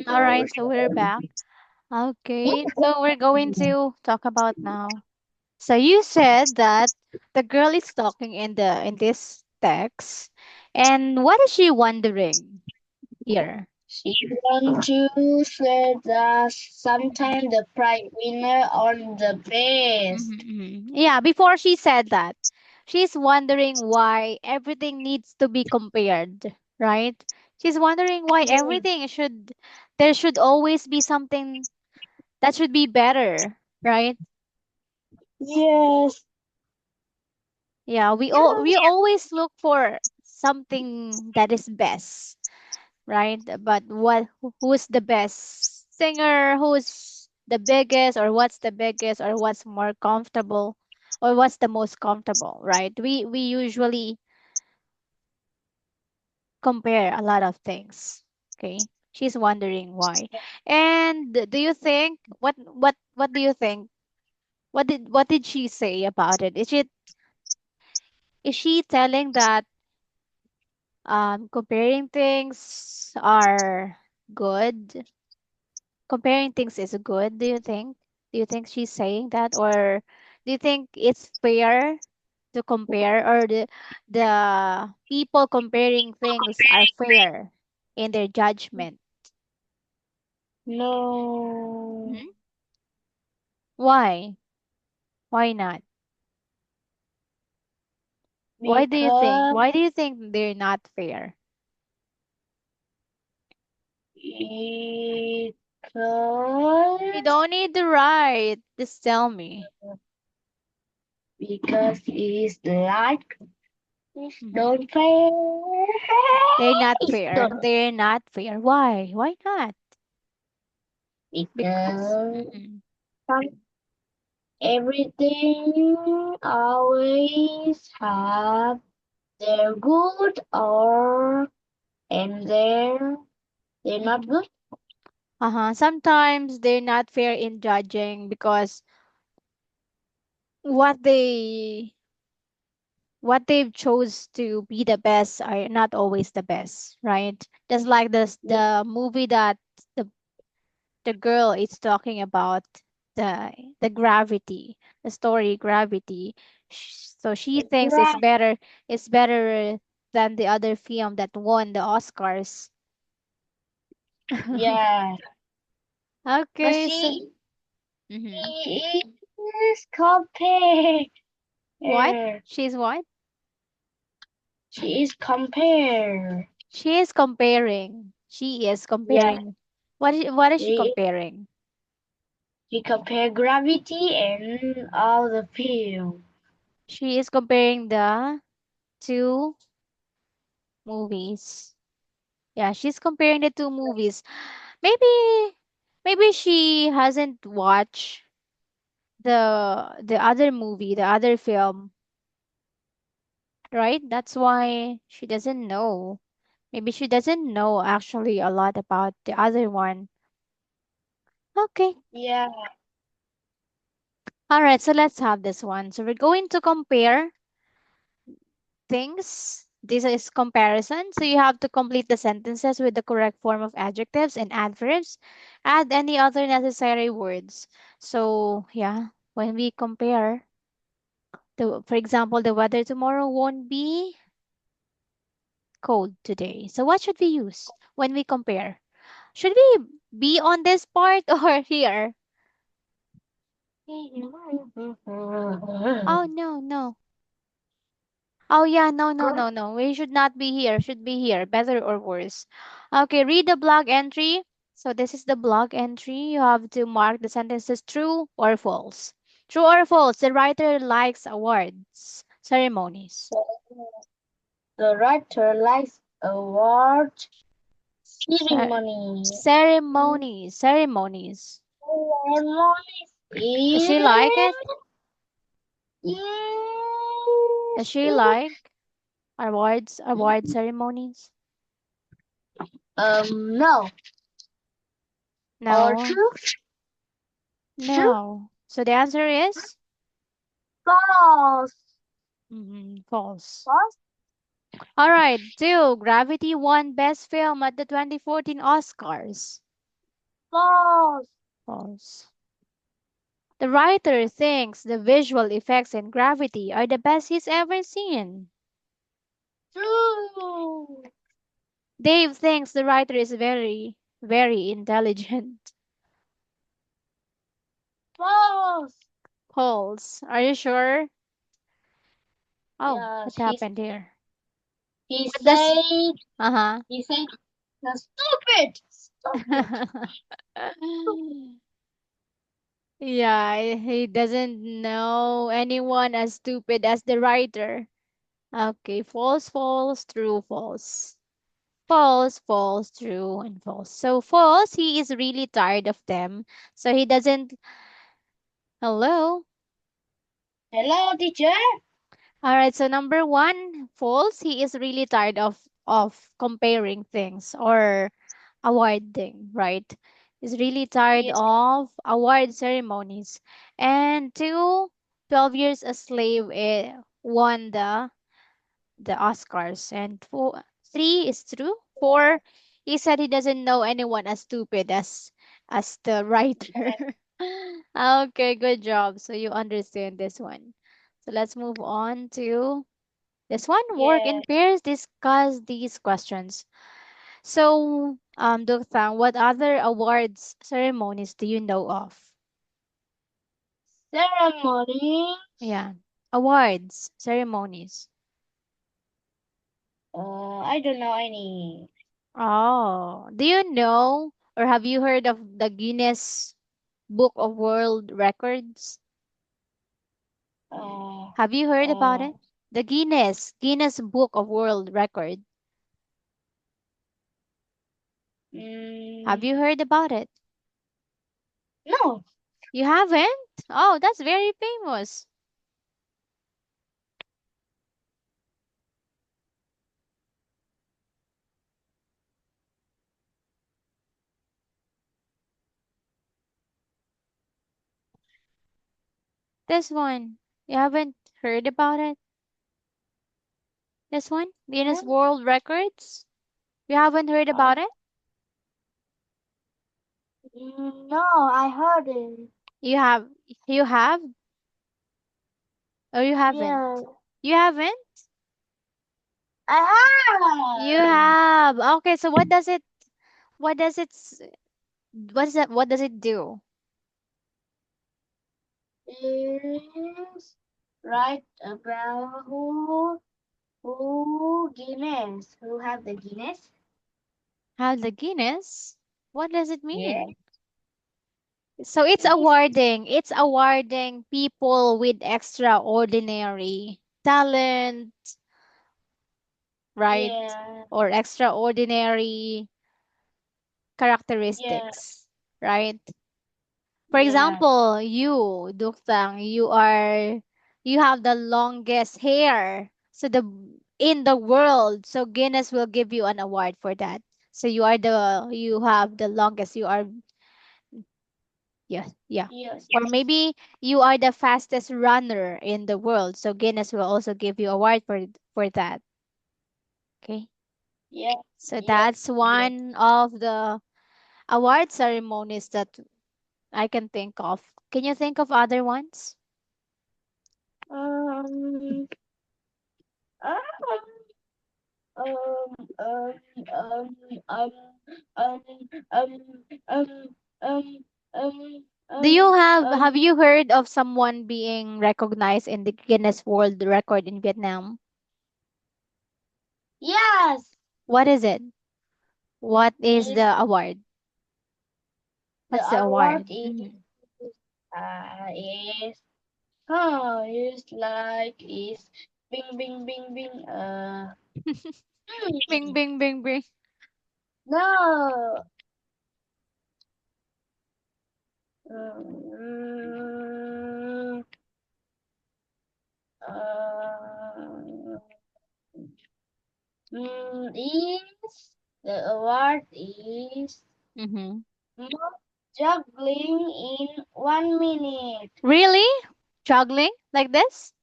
All right, so we're back. Okay, so we're going to talk about now. So you said that the girl is talking in this text, and what is she wondering here? She want to say that sometime the prize winner on the best. Yeah, before she said that, she's wondering why everything needs to be compared, right? She's wondering why there should always be something that should be better, right? Yes. Yeah, we always look for something that is best, right? But who's the best singer? Who's the biggest, or what's the biggest, or what's more comfortable, or what's the most comfortable, right? We usually compare a lot of things. Okay. She's wondering why. And do you think what do you think? What did she say about it? Is she telling that comparing things are good? Comparing things is good, do you think? Do you think she's saying that, or do you think it's fair to compare, or the people comparing things are fair in their judgment? No. Mhm. Why? Why not? Why do you think? Because Why do you think they're not fair? You because don't need to write. Just tell me. because it's like it's Mhm. not fair. They're not It's fair. not They're not fair. Why? Why not? Because. because some everything always have their good or and they're not good. Uh-huh. Sometimes they're not fair in judging because what they what they've chose to be the best are not always the best, right? Just like the movie that the the girl is talking about, the Gravity, the story Gravity. So she thinks Right. it's better than the other film that won the Oscars. Yeah, but Okay, so mhm. she is compared. What? She's what? She is compared. She is comparing. She is Yeah, comparing. What is she she comparing? she compare gravity and all the film. She is comparing the two movies. Yeah, she's comparing the two movies. Maybe maybe she hasn't watched the other movie, the other film, right? That's why she doesn't know. Maybe she doesn't know actually a lot about the other one. Okay. Yeah, All right, so let's have this one. So we're going to compare things. This is comparison. So you have to complete the sentences with the correct form of adjectives and adverbs. Add any other necessary words. So yeah, when we compare, for example, the weather tomorrow won't be cold today. So what should we use when we compare? Should we be on this part or here? Oh no, no. Oh yeah, no. We should not be here. Should be here. Better or worse. Okay, read the blog entry. So this is the blog entry. You have to mark the sentences true or false. True or false. The writer likes awards, ceremonies. the writer likes award Cer- ceremony. ceremonies. Ceremony Does is she like it? Does she yes. like award ceremonies? No. Or No, true? True? no. So the answer is False. False. False. All right, 2. Gravity won Best Film at the 2014 Oscars. False. False. The writer thinks the visual effects in Gravity are the best he's ever seen. True. Dave thinks the writer is very, very intelligent. False. False. Are you sure? Oh, Yes, what happened here? he What does. said Uh he said stupid. Stupid. huh. Yeah, he doesn't know anyone as stupid as the writer. Okay, false, false, true, false. False, false, true, and false. So false, he is really tired of them. So he doesn't. Hello? Hello, teacher. Alright, so number one, false, he is really tired of comparing things or awarding, right? He's really tired Yes. of award ceremonies. And two, 12 Years a Slave won the Oscars. And four, three is true. Four, he said he doesn't know anyone as stupid as the writer. Okay, good job. So you understand this one. So let's move on to this one. Work in Yes. pairs. Discuss these questions. So, Duktang, what other awards ceremonies do you know of? Ceremony. Yeah, awards ceremonies. I don't know any. Oh, do you know or have you heard of the Guinness Book of World Records? Uh, Have you heard about uh, it? The Guinness Book of World Record. Have mm, you heard about it? no. You haven't? Oh, that's very famous. This one. You haven't heard about it? This one? Guinness Hmm? World Records? You haven't heard Uh, about it? no, I heard it. You have you have or you haven't? Yeah, You haven't? You I have. have. Okay, so what does it s- what does it do? Is right about who Guinness? Who have the Guinness? Have the Guinness? What does it Yeah. mean? So Is it's awarding people with extraordinary talent, right? yeah, Or extraordinary yeah, characteristics, right? For yeah, example, you, Duktang, you have the longest hair. So the in the world, so Guinness will give you an award for that. So you have the longest. You are yeah, yeah. yes, Or maybe you are the fastest runner in the world. So Guinness will also give you award for that. Okay. yes, So yes, that's yes. one of the award ceremonies that I can think of. Can you think of other ones? Um, um, um, um, um, um, um, um, um, um, um, Do you have um, you heard of someone being recognized in the Guinness World Record in Vietnam? yes, What is it? What is is the award? the What's the award award? Mhm. is is like is bing bing bing bing Bing bing bing bing. no um, uh, is the award is Mm-hmm. most juggling in 1 minute. Really? Juggling like this?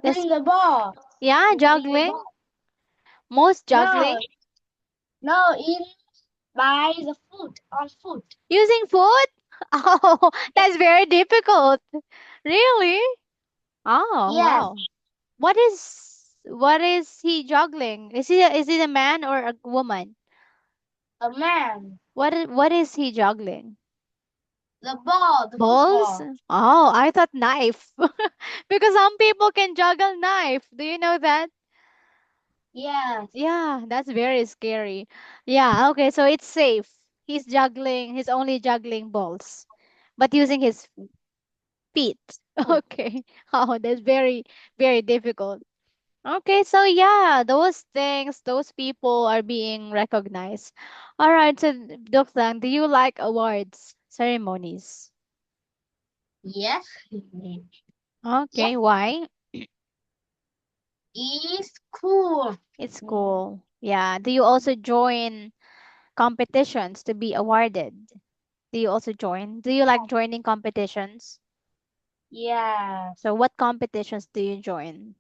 This, Juggling the ball. yeah, Juggling the juggling. ball. Most No, juggling. no, in by the foot, on foot. Using foot? Oh, that's very difficult. Really? Oh, Yes, wow. What is he juggling? Is he a man or a woman? a man. What is he juggling? The ball, the Balls? football. Oh, I thought knife. Because some people can juggle knife. Do you know that? Yes, Yeah, that's very scary. Yeah, okay, so it's safe. He's only juggling balls, but using his feet. foot. Okay. Oh, that's very, very difficult. Okay, so yeah, those things, those people are being recognized. All right, so Doklang, do you like awards ceremonies? Yes, Okay, yes. why? Is cool. It's cool. Yeah. Do you also join competitions to be awarded? Do you also join? Do you like joining competitions? Yes, So what competitions do you join?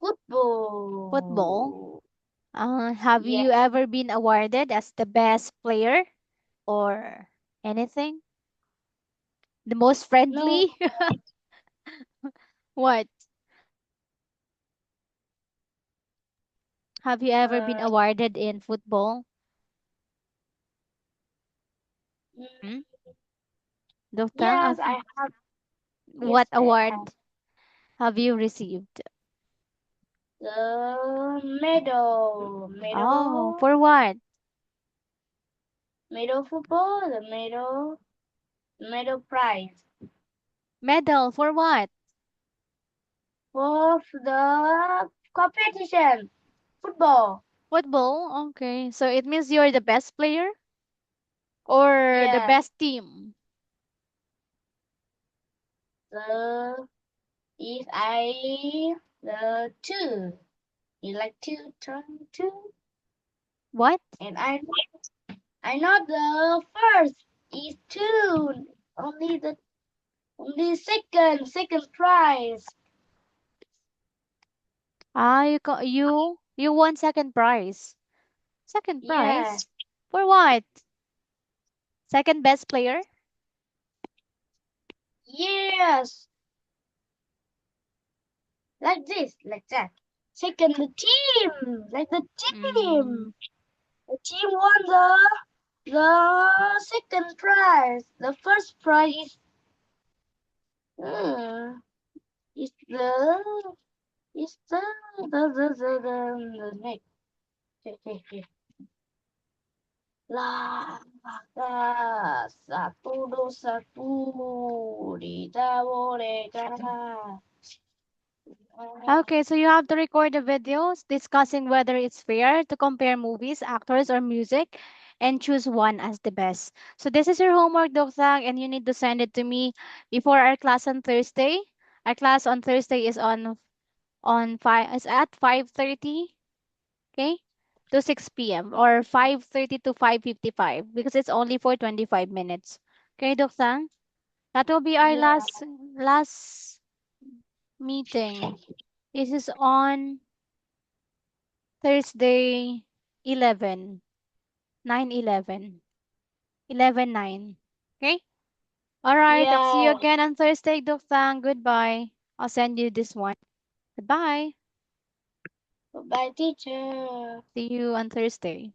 Football. football. Have Yes. you ever been awarded as the best player or anything? The most No, friendly? What? Have you ever been uh, awarded in football? mm, Hmm? Doktang, yes, I have. what Yes, I have. award have you received? The medal, Oh, medal, for what? medal football, the medal prize Medal for what? for the competition, football. Football? Okay. So it means you're the best player or the Yes, best team? the if I the two, you like two, turn two, What? and I know the first is two, only second prize. You won second prize. Second Yes, prize? For what? Second best player? yes, like this, like that. Second, the team, like the Mm, team. The team won the second prize. The first prize uh, is the next. Lah, satu dosaku tidak bolehkan. Okay, so you have to record the videos discussing whether it's fair to compare movies, actors, or music and choose one as the best. So this is your homework, Doksang, and you need to send it to me before our class on Thursday. Our class on Thursday is at 5:30, okay? To 6 p.m. or 5:30 to 5:55 because it's only for 25 minutes. Okay, Doksang? That will be our Yeah, last meeting. This is on Thursday, 11, 9/11, 11/9. Okay? All right. I'll see you yeah. again on Thursday, Duftang. Goodbye. I'll send you this one. Goodbye. Bye, teacher. See you on Thursday.